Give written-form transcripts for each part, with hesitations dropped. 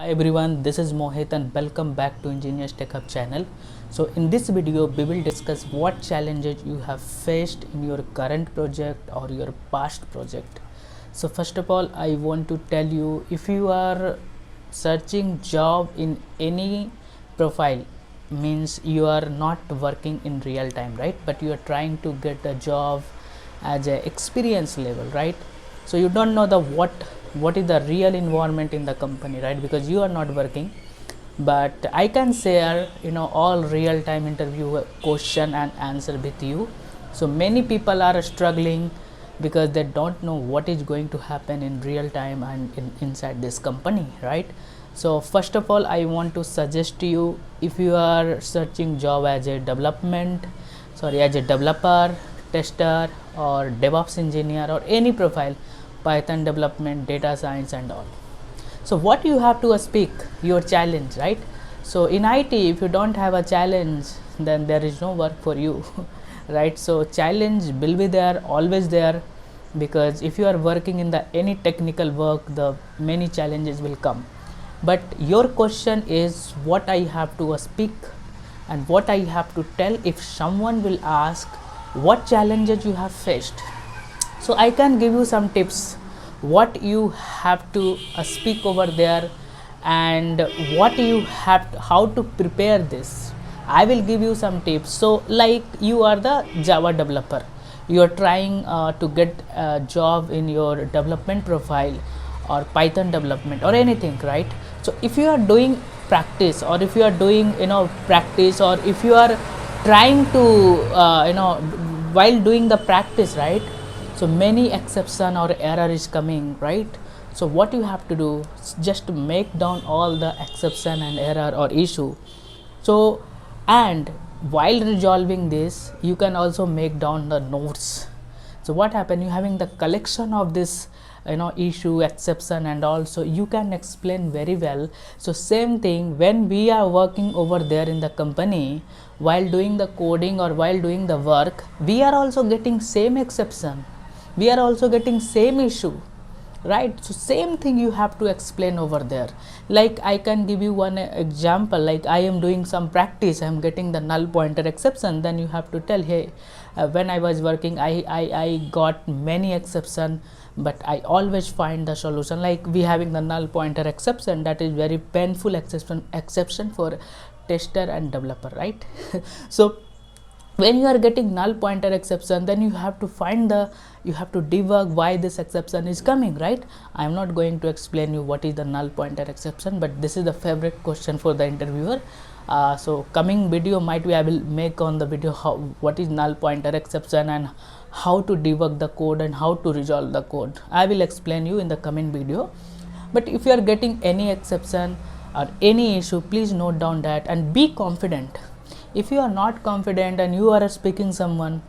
Hi everyone, this is Mohit and welcome back to Engineers Tech Hub channel. So in this video we will discuss what challenges you have faced in your current project or your past project. So first of all, I want to tell you, if you are searching job in any profile, means you are not working in real time, right? But you are trying to get a job as a experience level, right? So you don't know the what is the real environment in the company, right? Because you are not working. But I can share all real time interview question and answer with you. So many people are struggling because they don't know what is going to happen in real time and inside this company, right? So first of all, I want to suggest to you, if you are searching job as a as a developer, tester or DevOps engineer or any profile, Python development, data science and all. So what you have to speak your challenge, right? So in IT, if you don't have a challenge, then there is no work for you right? So challenge will be there, always there, because if you are working in the any technical work, the many challenges will come. But your question is what I have to speak and what I have to tell if someone will ask what challenges you have faced. So I can give you some tips what you have to speak over there, and what you have to, how to prepare this. I will give you some tips. So like, you are the Java developer, you are trying to get a job in your development profile or Python development or anything, right? So if you are doing practice, or if you are doing practice, or if you are trying to while doing the practice, right? So many exception or error is coming, right? So what you have to do is just to make down all the exception and error or issue. So, and while resolving this, you can also make down the notes. So what happen, you having the collection of this issue, exception and also you can explain very well. So same thing when we are working over there in the company, while doing the coding or while doing the work, we are also getting same exception, we are also getting same issue, right? So same thing you have to explain over there. Like I can give you one example, like I am doing some practice, I am getting the null pointer exception, then you have to tell, hey, when I was working, I got many exception, but I always find the solution. Like we having the null pointer exception, that is very painful exception for tester and developer, right? So when you are getting null pointer exception, then you have to find you have to debug why this exception is coming, right? I am not going to explain you what is the null pointer exception, but this is the favorite question for the interviewer. So coming video might be I will make on the video what is null pointer exception and how to debug the code and how to resolve the code. I will explain you in the coming video. But if you are getting any exception or any issue, please note down that and be confident. If you are not confident and you are speaking someone,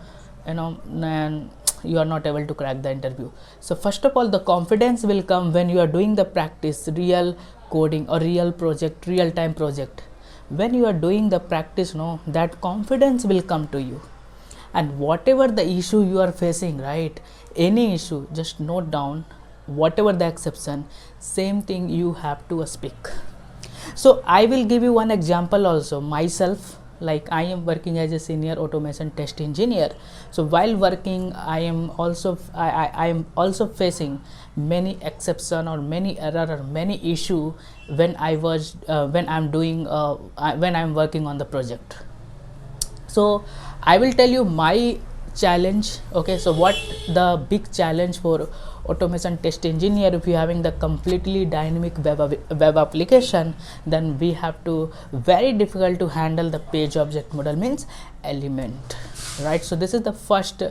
then you are not able to crack the interview. So first of all, the confidence will come when you are doing the practice, real coding or real project, real time project. When you are doing the practice, that confidence will come to you. And whatever the issue you are facing, right, any issue, just note down whatever the exception, same thing you have to speak. So I will give you one example also myself. Like I am working as a senior automation test engineer. So while working, I am also facing many exception or many error or many issue when I'm doing when I'm working on the project. So I will tell you my challenge. Okay, so what the big challenge for automation test engineer, if you having the completely dynamic web application, then we have to very difficult to handle the page object model, means element, right? So this is the first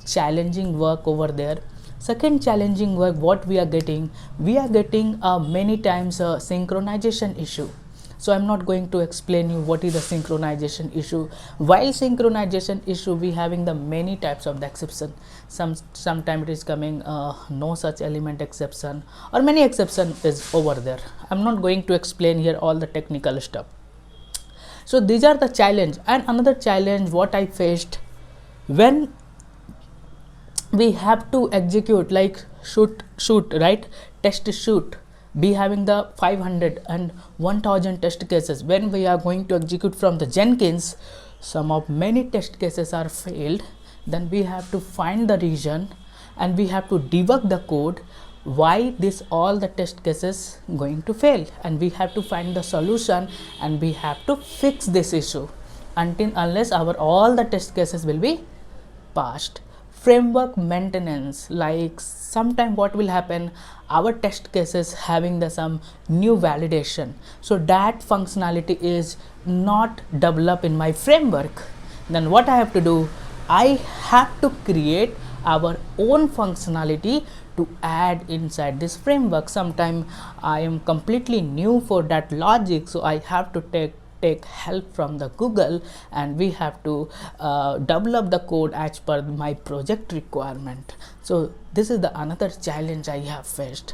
challenging work over there. Second challenging work, what we are getting many times a synchronization issue. So I'm not going to explain you what is the synchronization issue. While synchronization issue, we having the many types of the exception. Sometime it is coming no such element exception, or many exception is over there. I'm not going to explain here all the technical stuff. So these are the challenge. And another challenge what I faced, when we have to execute like shoot, right, test shoot, be having the 500 and 1000 test cases. When we are going to execute from the Jenkins, some of many test cases are failed. Then we have to find the reason and we have to debug the code why this all the test cases going to fail, and we have to find the solution and we have to fix this issue unless our all the test cases will be passed. Framework maintenance, like sometime what will happen, our test cases having the some new validation, so that functionality is not developed in my framework. Then what I have to do, I have to create our own functionality to add inside this framework. Sometime I am completely new for that logic, so I have to take help from the Google, and we have to develop the code as per my project requirement. So this is the another challenge I have faced.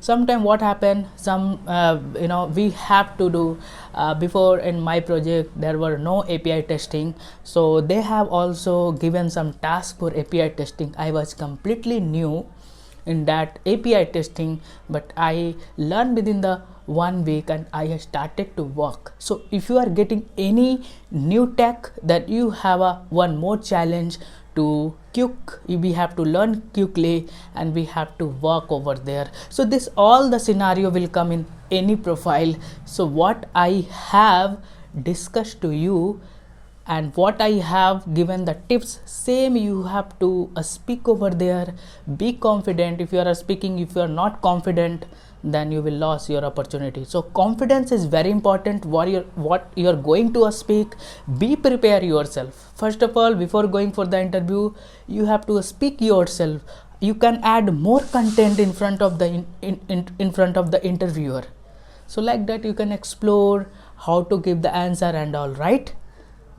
Sometime what happened, we have to do before in my project there were no API testing, so they have also given some task for API testing. I was completely new in that API testing, but I learned within the 1 week and I started to work. So if you are getting any new tech, that you have a one more challenge to we have to learn quickly and we have to work over there. So this all the scenario will come in any profile. So what I have discussed to you and what I have given the tips, same you have to speak over there. Be confident. If you are speaking, if you are not confident, then you will lose your opportunity. So confidence is very important. What you are going to speak, be prepare yourself. First of all, before going for the interview, you have to speak yourself. You can add more content in front of the in front of the interviewer. So like that you can explore how to give the answer and all, right?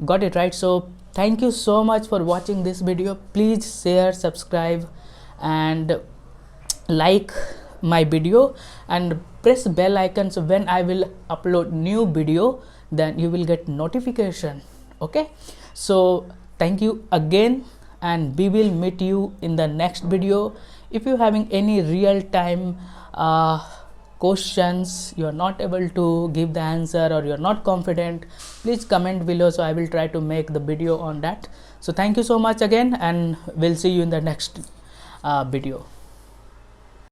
Got it, right? So thank you so much for watching this video. Please share, subscribe and like my video and press bell icon, so when I will upload new video, then you will get notification. Okay, so thank you again and we will meet you in the next video. If you having any real time questions, you are not able to give the answer or you are not confident, please comment below, so I will try to make the video on that. So thank you so much again and we'll see you in the next video.